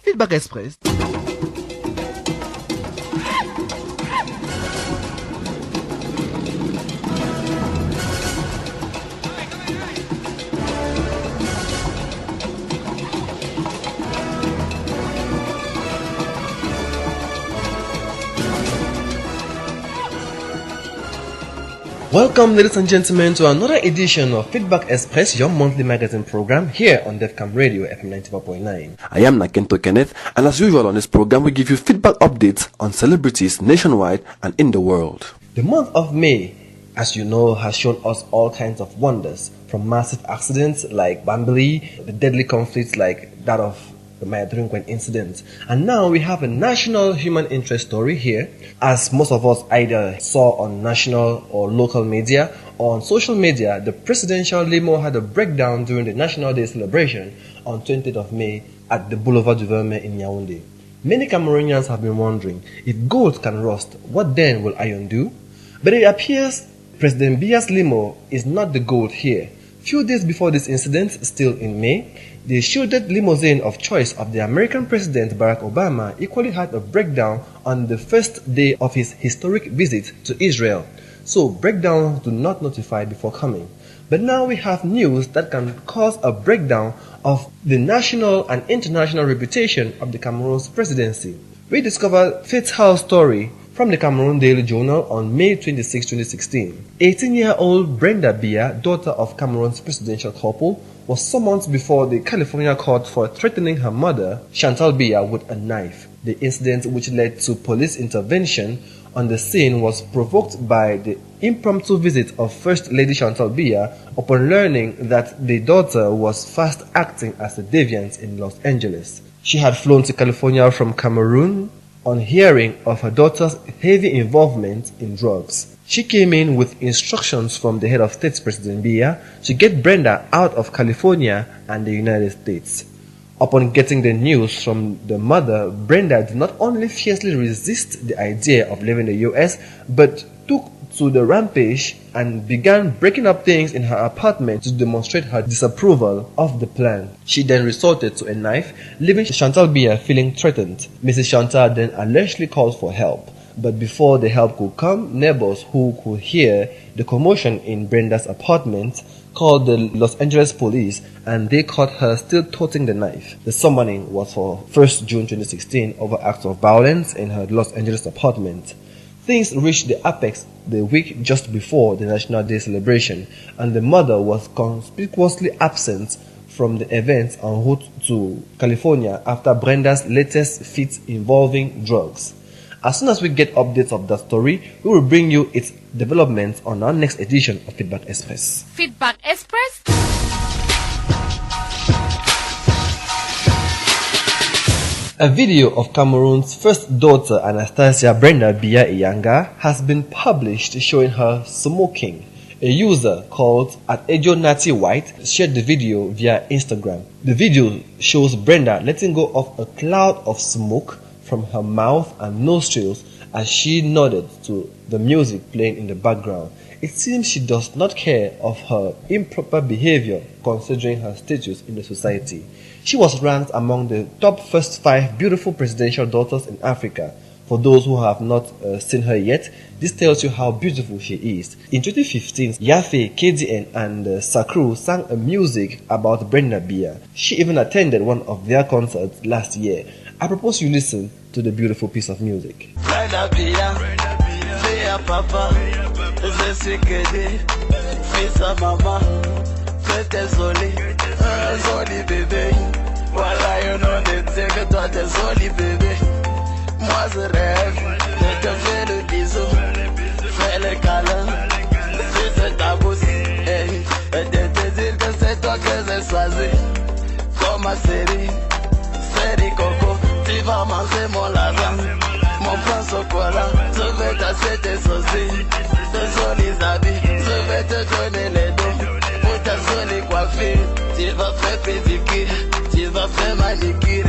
Feedback Express. Welcome, ladies and gentlemen, to another edition of Feedback Express, your monthly magazine program here on DEFCAM Radio FM 94.9. I am Nakento Kenneth, and as usual on this program, we give you feedback updates on celebrities nationwide and in the world. The month of May, as you know, has shown us all kinds of wonders, from massive accidents like Bambili, the deadly conflicts like that of the Mayadringwen incident. And now we have a national human interest story here, as most of us either saw on national or local media or on social media. The presidential limo had a breakdown during the National Day celebration on 20th of May at the Boulevard du Vermeer in Yaoundé. Many Cameroonians have been wondering, if gold can rust, what then will iron do? But it appears President Biya's limo is not the gold here. Few days before this incident, still in May, the shielded limousine of choice of the American President Barack Obama equally had a breakdown on the first day of his historic visit to Israel. So breakdowns do not notify before coming. But now we have news that can cause a breakdown of the national and international reputation of the Cameroon's presidency. We discovered fatal story from the Cameroon Daily Journal on May 26, 2016. 18-year-old Brenda Biya, daughter of Cameroon's presidential couple, was summoned before the California court for threatening her mother, Chantal Biya, with a knife. The incident, which led to police intervention on the scene, was provoked by the impromptu visit of First Lady Chantal Biya upon learning that the daughter was fast acting as a deviant in Los Angeles. She had flown to California from Cameroon on hearing of her daughter's heavy involvement in drugs. She came in with instructions from the head of state, President Biya, to get Brenda out of California and the United States. Upon getting the news from the mother, Brenda did not only fiercely resist the idea of leaving the US, but took to the rampage and began breaking up things in her apartment to demonstrate her disapproval of the plan. She then resorted to a knife, leaving Chantal Biya feeling threatened. Mrs. Chantal then allegedly called for help. But before the help could come, neighbors who could hear the commotion in Brenda's apartment called the Los Angeles police, and they caught her still toting the knife. The summoning was for 1st June 2016 over acts of violence in her Los Angeles apartment. Things reached the apex the week just before the National Day celebration, and the mother was conspicuously absent from the event en route to California after Brenda's latest feat involving drugs. As soon as we get updates of that story, we will bring you its developments on our next edition of Feedback Express. Feedback Express. A video of Cameroon's first daughter, Anastasia Brenda Biya Iyanga, has been published showing her smoking. A user called @EjoNatiWhite shared the video via Instagram. The video shows Brenda letting go of a cloud of smoke from her mouth and nostrils as she nodded to the music playing in the background. It seems she does not care of her improper behavior considering her status in the society. She was ranked among the top first 5 beautiful presidential daughters in Africa. For those who have not seen her yet, this tells you how beautiful she is. In 2015, Yafe, KDN and Sakru sang a music about Brenda Biya. She even attended one of their concerts last year. I propose you listen to the beautiful piece of music. Brenda Biya, Biya Papa, Zesikede, Fisa Mama, Fete Zoli, Zoli bébé. Voilà, you know they say que toi t'es Zoli bébé. Moi je rêve de te faire le bisou, faire le câlin, c'est ta bouche, et de te dire que c'est toi que j'ai choisi. Comme ma série Coco, tu vas manger mon lasagne, mon pain chocolat, je vais t'acheter ceci, de jolis habits, je vais te donner les dos, pour ta jolie coiffure, tu vas faire pédicure, tu vas faire manicure,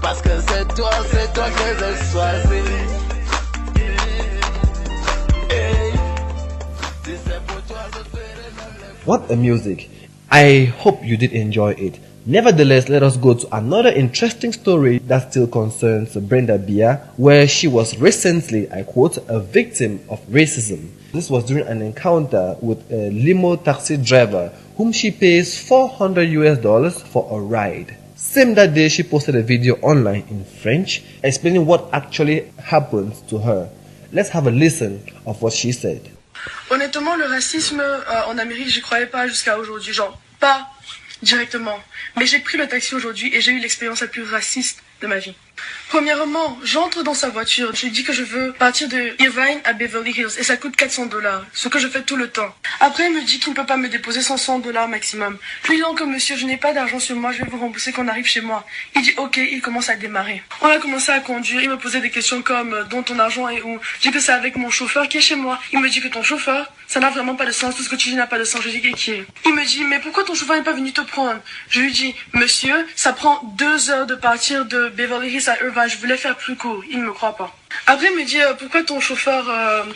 parce que c'est toi que j'ai choisi. Hey, What a music! I hope you did enjoy it. Nevertheless, let us go to another interesting story that still concerns Brenda Bia, where she was recently, I quote, a victim of racism. This was during an encounter with a limo taxi driver whom she pays $400 for a ride. Same that day, she posted a video online in French explaining what actually happened to her. Let's have a listen of what she said. Honnêtement, le racisme en Amérique, j'y croyais pas jusqu'à aujourd'hui, genre pas directement. Mais j'ai pris le taxi aujourd'hui et j'ai eu l'expérience la plus raciste de ma vie. Premièrement, j'entre dans sa voiture, je lui dis que je veux partir de Irvine à Beverly Hills et ça coûte $400, ce que je fais tout le temps. Après, il me dit qu'il ne peut pas me déposer $100 maximum. Je lui dis donc, monsieur, je n'ai pas d'argent sur moi, je vais vous rembourser quand on arrive chez moi. Il dit ok, il commence à démarrer. On a commencé à conduire, il me posait des questions comme dont ton argent est où. Je dis que c'est avec mon chauffeur qui est chez moi. Il me dit que ton chauffeur, ça n'a vraiment pas de sens, tout ce que tu dis n'a pas de sens. Je dis qui est. Il me dit mais pourquoi ton chauffeur n'est pas venu te prendre? Je lui dis monsieur, ça prend 2 heures de partir de Beverly Hills à Irvine, je voulais faire plus court, il ne me croit pas. Après il me dit pourquoi ton chauffeur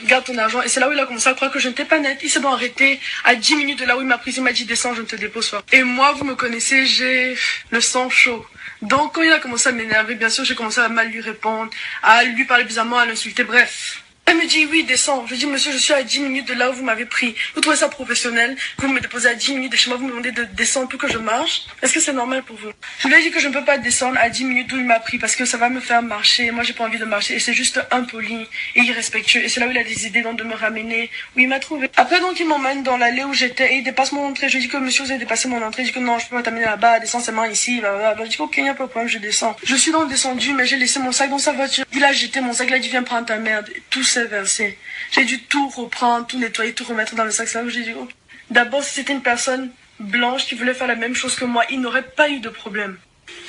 garde ton argent, et c'est là où il a commencé à croire que je n'étais pas nette. Il s'est donc arrêté à 10 minutes de là où il m'a pris, il m'a dit descends, je ne te dépose pas. Et moi vous me connaissez, j'ai le sang chaud. Donc quand il a commencé à m'énerver, bien sûr j'ai commencé à mal lui répondre, à lui parler bizarrement, à l'insulter, bref. Elle me dit oui, descends. Je dis monsieur, je suis à 10 minutes de là où vous m'avez pris. Vous trouvez ça professionnel que vous me déposez à 10 minutes de chez moi, vous me demandez de descendre pour que je marche? Est-ce que c'est normal pour vous? Je lui ai dit que je ne peux pas descendre à 10 minutes d'où il m'a pris parce que ça va me faire marcher. Moi j'ai pas envie de marcher et c'est juste impoli et irrespectueux. Et c'est là où il a décidé donc de me ramener où il m'a trouvé. Après donc il m'emmène dans l'allée où j'étais et il dépasse mon entrée. Je lui dis que monsieur vous avez dépassé mon entrée. Je dis que non, je peux pas t'amener là-bas, descends seulement ici. Je dis ok, il n'y a pas de problème, je descends. Je suis donc descendu mais j'ai laissé mon sac dans sa voiture. Il a jeté mon sac, il a dit viens prendre ta merde. Tout s'est versé. J'ai dû tout reprendre, tout nettoyer, tout remettre dans le sac. C'est là où j'ai dit, oh. D'abord, si c'était une personne blanche qui voulait faire la même chose que moi, il n'aurait pas eu de problème.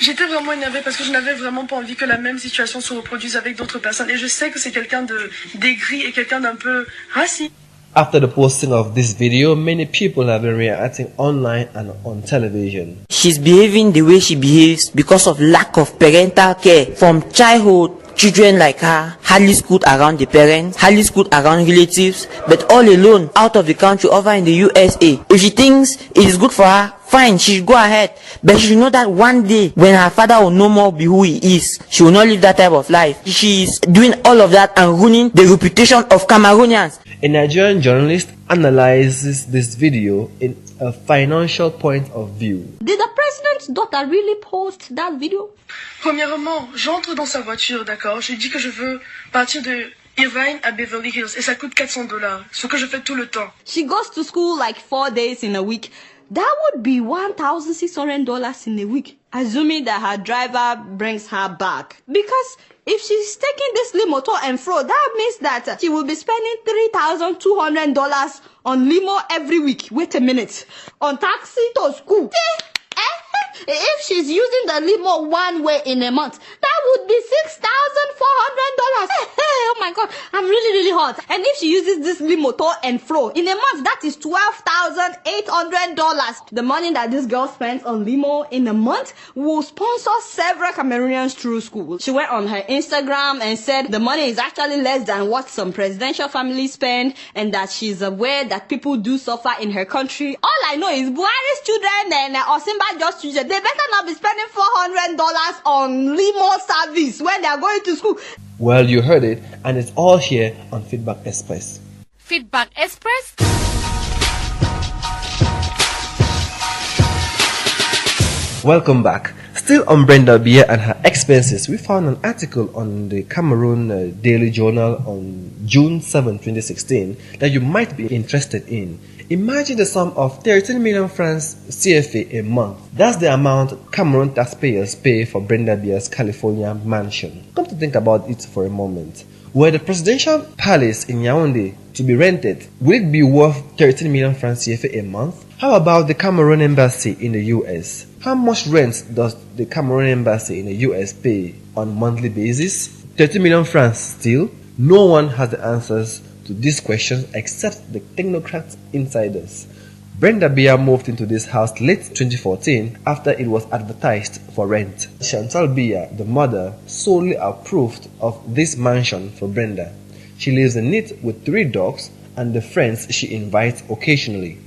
J'étais vraiment énervée parce que je n'avais vraiment pas envie que la même situation se reproduise avec d'autres personnes. Et je sais que c'est quelqu'un d'aigri et quelqu'un d'un peu raciste. After the posting of this video, many people have been reacting online and on television. She's behaving the way she behaves because of lack of parental care from childhood. Children like her hardly schooled around the parents, hardly schooled around relatives, but all alone out of the country over in the USA. If she thinks it is good for her, fine, she should go ahead. But she should know that one day when her father will no more be who he is, she will not live that type of life. She is doing all of that and ruining the reputation of Cameroonians. A Nigerian journalist analyzes this video in a financial point of view. Did the president's daughter really post that video? Premièrement, j'entre dans sa voiture, d'accord? Je lui dis que je veux partir de Irvine à Beverly Hills et ça coûte $400, ce que je fais tout le temps. She goes to school like 4 days in a week. That would be $1,600 in a week, assuming that her driver brings her back. Because if she's taking this limo to and fro, that means that she will be spending $3,200 on limo every week. Wait a minute. On taxi to school. If she's using the limo one way in a month, that would be $6,400. Oh my God, I'm really hot. And if she uses this limo to and fro in a month, that is $12,800. The money that this girl spends on limo in a month will sponsor several Cameroonians through school. She went on her Instagram and said the money is actually less than what some presidential families spend and that she's aware that people do suffer in her country. All I know is Buhari's children and Osimba just children, they better not be spending $400 on limo service when they are going to school. Well, you heard it, and it's all here on Feedback Express. Feedback Express? Welcome back. Still on Brenda Bia and her expenses, we found an article on the Cameroon Daily Journal on June 7, 2016 that you might be interested in. Imagine the sum of 13 million francs CFA a month. That's the amount Cameroon taxpayers pay for Brenda Bia's California mansion. Come to think about it for a moment. Were the presidential palace in Yaoundé to be rented, would it be worth 13 million francs CFA a month? How about the Cameroon embassy in the US? How much rent does the Cameroon embassy in the US pay on a monthly basis? 30 million francs still? No one has the answers to these questions except the technocrat insiders. Brenda Bia moved into this house late 2014 after it was advertised for rent. Chantal Bia, the mother, solely approved of this mansion for Brenda. She lives in it with 3 dogs and the friends she invites occasionally.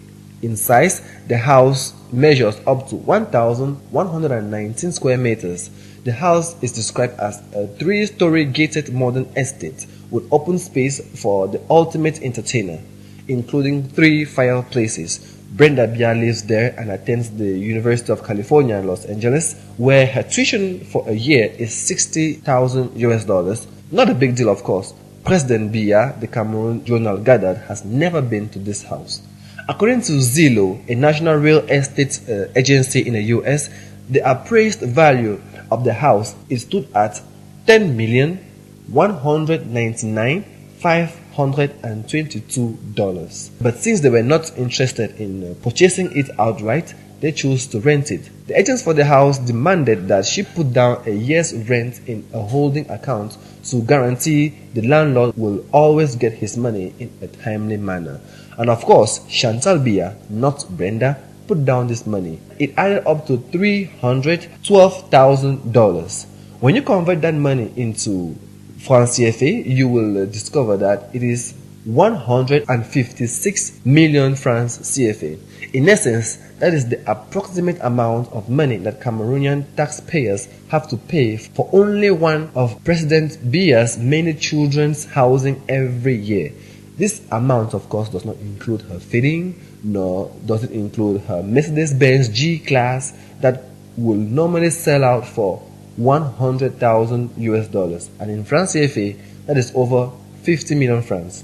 In size, the house measures up to 1,119 square meters. The house is described as a 3-story gated modern estate with open space for the ultimate entertainer, including 3 fireplaces. Brenda Bia lives there and attends the University of California, Los Angeles, where her tuition for a year is $60,000. Not a big deal, of course. President Bia, the Cameroon journal gathered, has never been to this house. According to Zillow, a national real estate agency in the US, the appraised value of the house is stood at $10,199,522. But since they were not interested in purchasing it outright, they chose to rent it. The agents for the house demanded that she put down a year's rent in a holding account to guarantee the landlord will always get his money in a timely manner. And of course, Chantal Bia, not Brenda, put down this money. It added up to $312,000. When you convert that money into francs CFA, you will discover that it is 156 million francs CFA. In essence, that is the approximate amount of money that Cameroonian taxpayers have to pay for only one of President Bia's many children's housing every year. This amount, of course, does not include her feeding, nor does it include her Mercedes-Benz G-Class that will normally sell out for $100,000, and in francs CFA, that is over 50 million francs.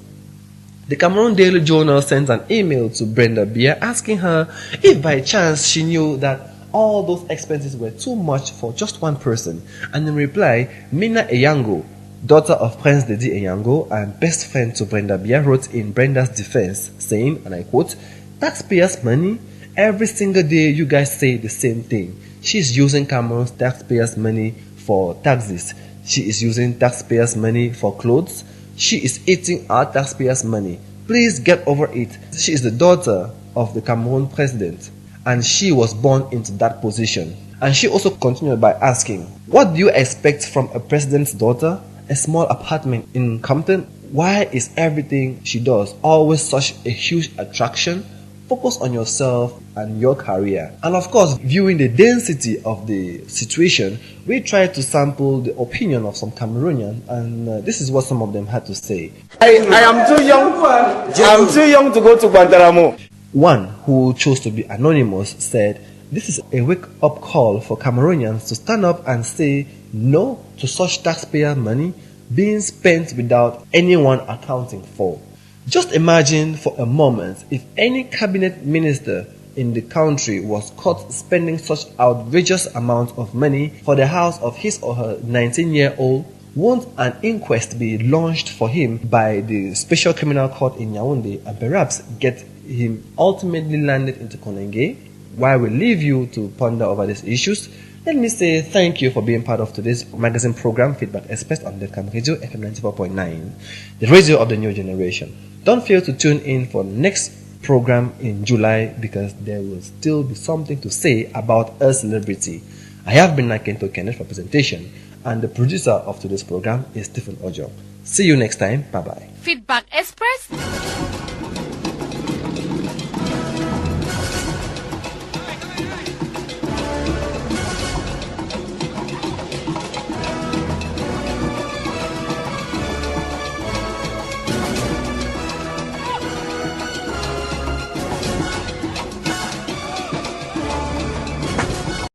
The Cameroon Daily Journal sent an email to Brenda Bia asking her if by chance she knew that all those expenses were too much for just one person, and in reply, Mina Eyango, daughter of Prince Didi Eyango and best friend to Brenda Bia, wrote in Brenda's defense, saying, and I quote, "Taxpayers' money? Every single day you guys say the same thing. She's using Cameroon's taxpayers' money for taxes. She is using taxpayers' money for clothes. She is eating our taxpayers' money. Please get over it. She is the daughter of the Cameroon president, and she was born into that position." And she also continued by asking, "What do you expect from a president's daughter? A small apartment in Compton? Why is everything she does always such a huge attraction? Focus on yourself and your career." And of course, viewing the density of the situation, we tried to sample the opinion of some Cameroonians, and this is what some of them had to say. I am too young. I'm too young to go to Guantanamo. One, who chose to be anonymous, said, "This is a wake-up call for Cameroonians to stand up and say no to such taxpayer money being spent without anyone accounting for. Just imagine for a moment if any cabinet minister in the country was caught spending such outrageous amount of money for the house of his or her 19-year-old. Won't an inquest be launched for him by the Special Criminal Court in Yaoundé and perhaps get him ultimately landed into Konenge? While we leave you to ponder over these issues, let me say thank you for being part of today's magazine program, Feedback Express on DEFCAM Radio FM 94.9, the radio of the new generation. Don't fail to tune in for next program in July, because there will still be something to say about a celebrity. I have been Nakento Kenneth for presentation, and the producer of today's program is Stephen Ojo. See you next time. Bye-bye. Feedback Express.